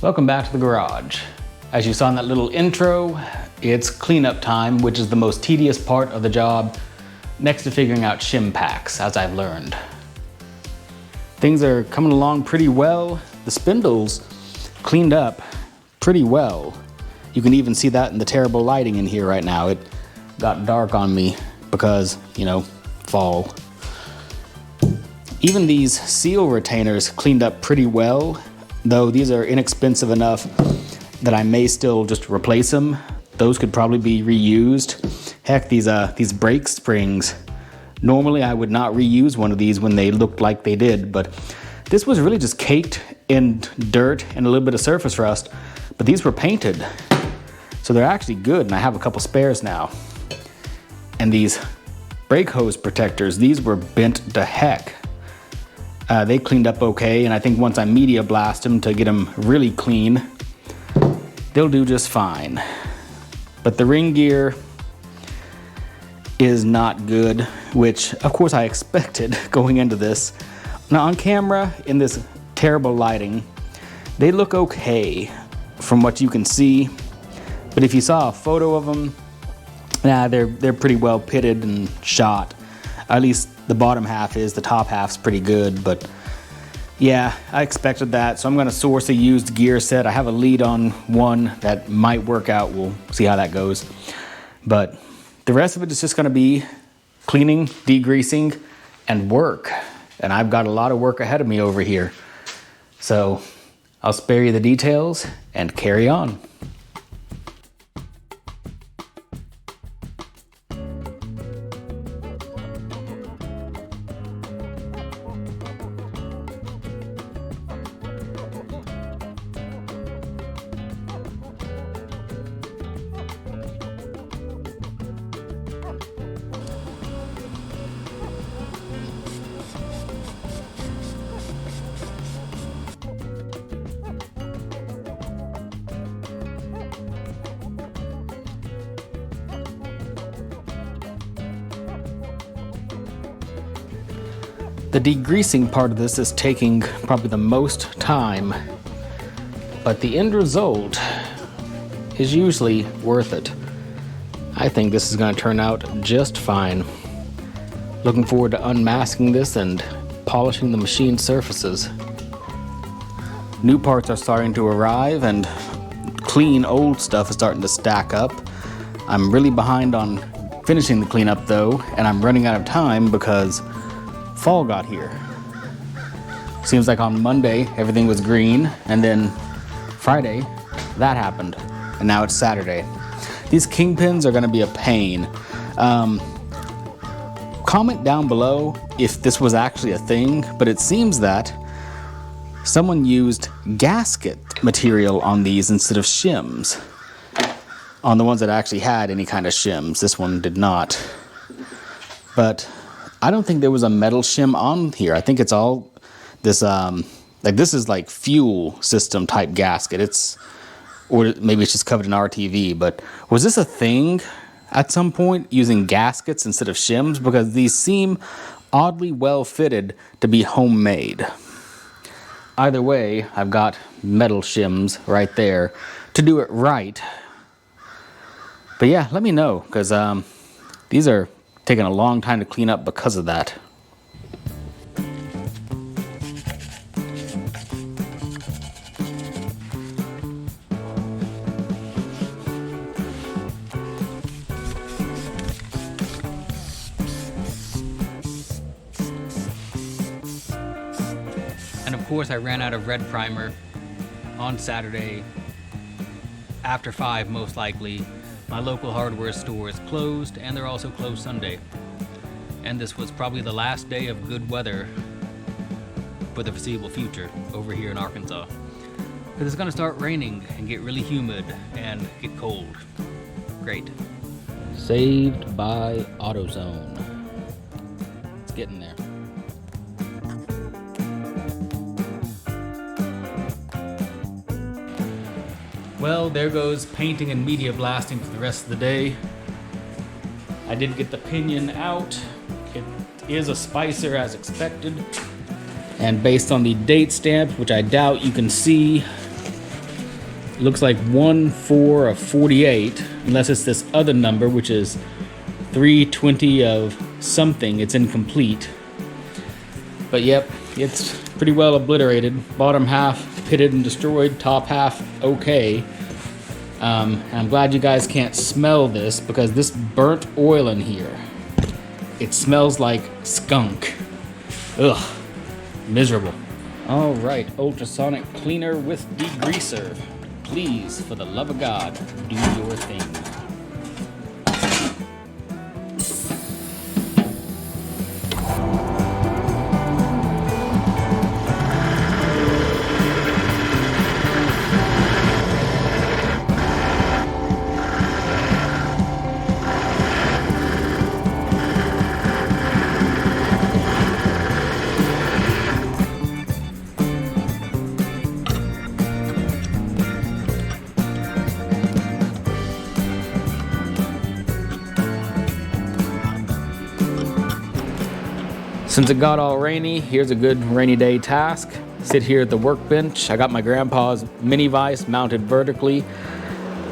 Welcome back to the garage. As you saw in that little intro, it's cleanup time, which is the most tedious part of the job, next to figuring out shim packs, as I've learned. Things are coming along pretty well. The spindles cleaned up pretty well. You can even see that in the terrible lighting in here right now. It got dark on me because, fall. Even these seal retainers cleaned up pretty well, though these are inexpensive enough that I may still just replace them. Those could probably be reused. Heck, these brake springs, normally I would not reuse one of these when they looked like they did, but this was really just caked in dirt and a little bit of surface rust, but these were painted. So they're actually good, and I have a couple spares now. And these brake hose protectors, these were bent to heck. They cleaned up okay, and I think once I media blast them to get them really clean, they'll do just fine. But the ring gear is not good, which of course I expected going into this. Now on camera, in this terrible lighting, they look okay from what you can see. But if you saw a photo of them, they're pretty well pitted and shot. At least the bottom half is, the top half's pretty good, but yeah, I expected that. So I'm gonna source a used gear set. I have a lead on one that might work out. We'll see how that goes. But the rest of it is just gonna be cleaning, degreasing, and work. And I've got a lot of work ahead of me over here. So I'll spare you the details and carry on. The degreasing part of this is taking probably the most time, but the end result is usually worth it. I think this is going to turn out just fine. Looking forward to unmasking this and polishing the machine surfaces. New parts are starting to arrive, and clean old stuff is starting to stack up. I'm really behind on finishing the cleanup though, and I'm running out of time because fall got here. Seems like on Monday everything was green, and then Friday that happened, and now it's Saturday. These kingpins are going to be a pain. Comment down below if this was actually a thing, but it seems that someone used gasket material on these instead of shims. On the ones that actually had any kind of shims. This one did not. But I don't think there was a metal shim on here. I think it's all this, this is like fuel system type gasket. Or maybe it's just covered in RTV, but was this a thing at some point, using gaskets instead of shims? Because these seem oddly well fitted to be homemade. Either way, I've got metal shims right there to do it right. But yeah, let me know, because these are taking a long time to clean up because of that. And of course I ran out of red primer on Saturday after 5 most likely. My local hardware store is closed, and they're also closed Sunday. And this was probably the last day of good weather for the foreseeable future over here in Arkansas. Because it's gonna start raining and get really humid and get cold. Great. Saved by AutoZone. It's getting there. Well, there goes painting and media blasting for the rest of the day. I did get the pinion out. It is a Spicer as expected. And based on the date stamp, which I doubt you can see, looks like 1/4 of 48, unless it's this other number, which is 3/20 of something. It's incomplete. But yep, it's pretty well obliterated. Bottom half pitted and destroyed, top half okay. I'm glad you guys can't smell this, because this burnt oil in here, it smells like skunk. Ugh, miserable. All right, ultrasonic cleaner with degreaser. Please, for the love of God, do your thing. Since it got all rainy, here's a good rainy day task. Sit here at the workbench. I got my grandpa's mini vise mounted vertically,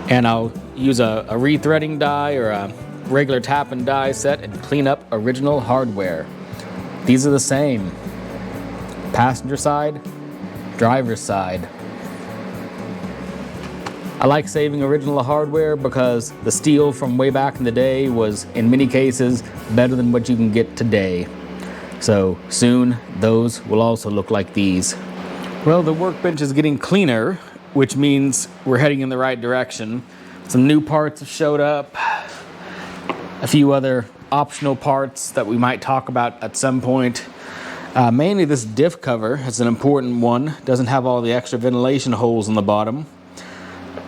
and I'll use a rethreading die or a regular tap and die set and clean up original hardware. These are the same. Passenger side, driver's side. I like saving original hardware because the steel from way back in the day was, in many cases, better than what you can get today. So soon, those will also look like these. Well, the workbench is getting cleaner, which means we're heading in the right direction. Some new parts have showed up. A few other optional parts that we might talk about at some point. Mainly this diff cover is an important one. Doesn't have all the extra ventilation holes in the bottom.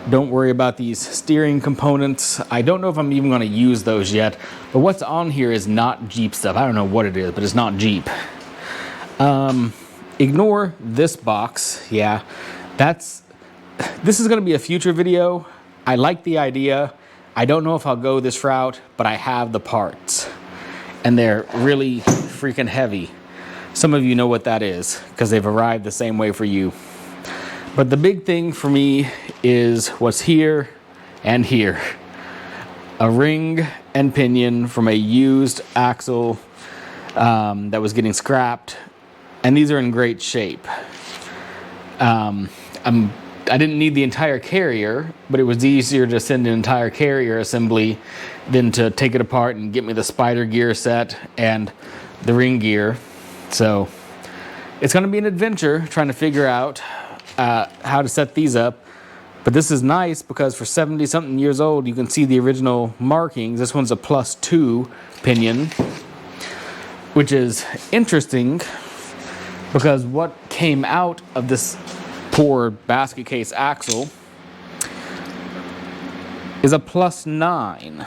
Don't worry about these steering components. I don't know if I'm even going to use those yet, but what's on here is not Jeep stuff. I don't know what it is, but it's not Jeep. Ignore this box. Yeah, this is going to be a future video. I like the idea. I don't know if I'll go this route, but I have the parts, and they're really freaking heavy. Some of you know what that is because they've arrived the same way for you. But the big thing for me is what's here and here. A ring and pinion from a used axle that was getting scrapped. And these are in great shape. I didn't need the entire carrier, but it was easier to send an entire carrier assembly than to take it apart and get me the spider gear set and the ring gear. So it's going to be an adventure trying to figure out how to set these up. But this is nice because for 70 something years old, you can see the original markings. This one's a +2 pinion, which is interesting because what came out of this poor basket case axle is a +9.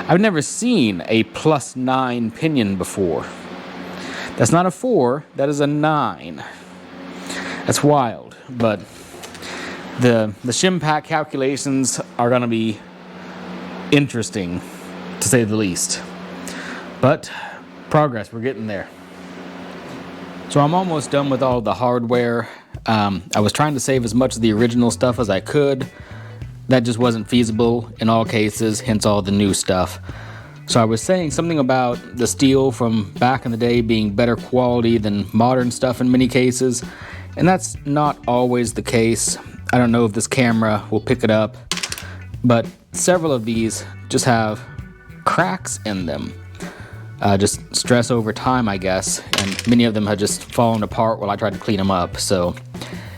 I've never seen a +9 pinion before. That's not a 4, that is a 9. That's wild, but the shim pack calculations are going to be interesting, to say the least. But progress, we're getting there. So I'm almost done with all the hardware. I was trying to save as much of the original stuff as I could. That just wasn't feasible in all cases, hence all the new stuff. So I was saying something about the steel from back in the day being better quality than modern stuff in many cases. And that's not always the case. I don't know if this camera will pick it up, but several of these just have cracks in them. Just stress over time, I guess, and many of them have just fallen apart while I tried to clean them up. So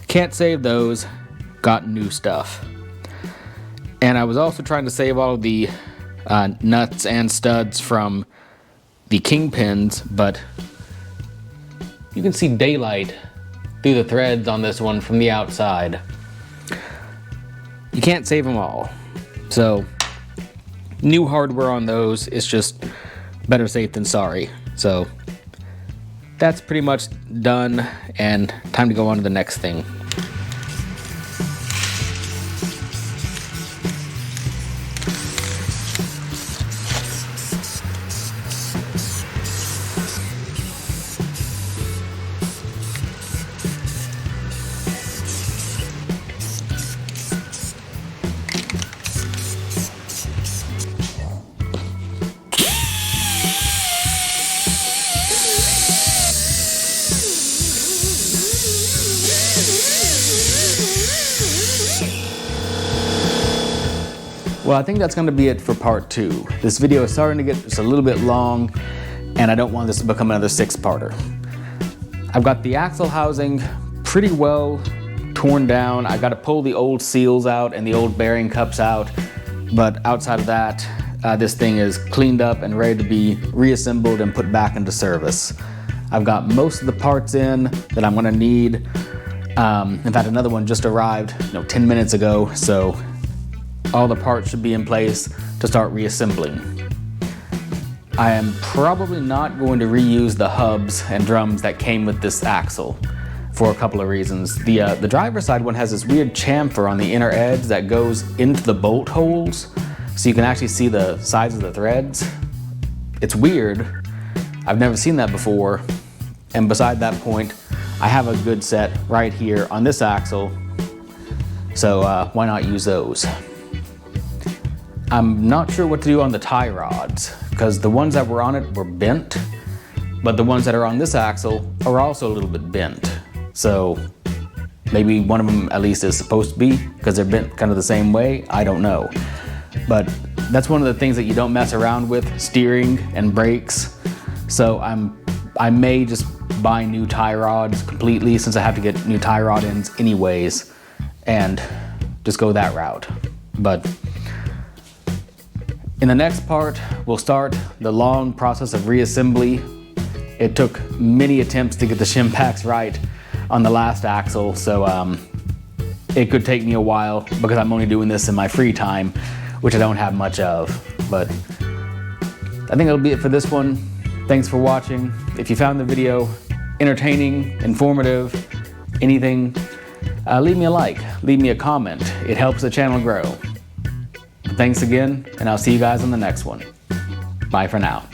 can't save those, got new stuff. And I was also trying to save all of the nuts and studs from the kingpins, but you can see daylight through the threads on this one from the outside. You can't save them all. So new hardware on those is just better safe than sorry. So that's pretty much done, and time to go on to the next thing. Well, I think that's going to be it for part 2. This video is starting to get just a little bit long, and I don't want this to become another 6-parter. I've got the axle housing pretty well torn down. I got to pull the old seals out and the old bearing cups out, but outside of that, this thing is cleaned up and ready to be reassembled and put back into service. I've got most of the parts in that I'm going to need. In fact, another one just arrived 10 minutes ago, so all the parts should be in place to start reassembling. I am probably not going to reuse the hubs and drums that came with this axle for a couple of reasons. The driver's side one has this weird chamfer on the inner edge that goes into the bolt holes, so you can actually see the sides of the threads. It's weird. I've never seen that before. And beside that point, I have a good set right here on this axle, so why not use those? I'm not sure what to do on the tie rods, because the ones that were on it were bent, but the ones that are on this axle are also a little bit bent. So maybe one of them at least is supposed to be, because they're bent kind of the same way. I don't know. But that's one of the things that you don't mess around with, steering and brakes. So I may just buy new tie rods completely, since I have to get new tie rod ends anyways, and just go that route. But in the next part, we'll start the long process of reassembly. It took many attempts to get the shim packs right on the last axle, so it could take me a while because I'm only doing this in my free time, which I don't have much of. But I think that'll be it for this one. Thanks for watching. If you found the video entertaining, informative, anything, leave me a like, leave me a comment. It helps the channel grow. Thanks again, and I'll see you guys on the next one. Bye for now.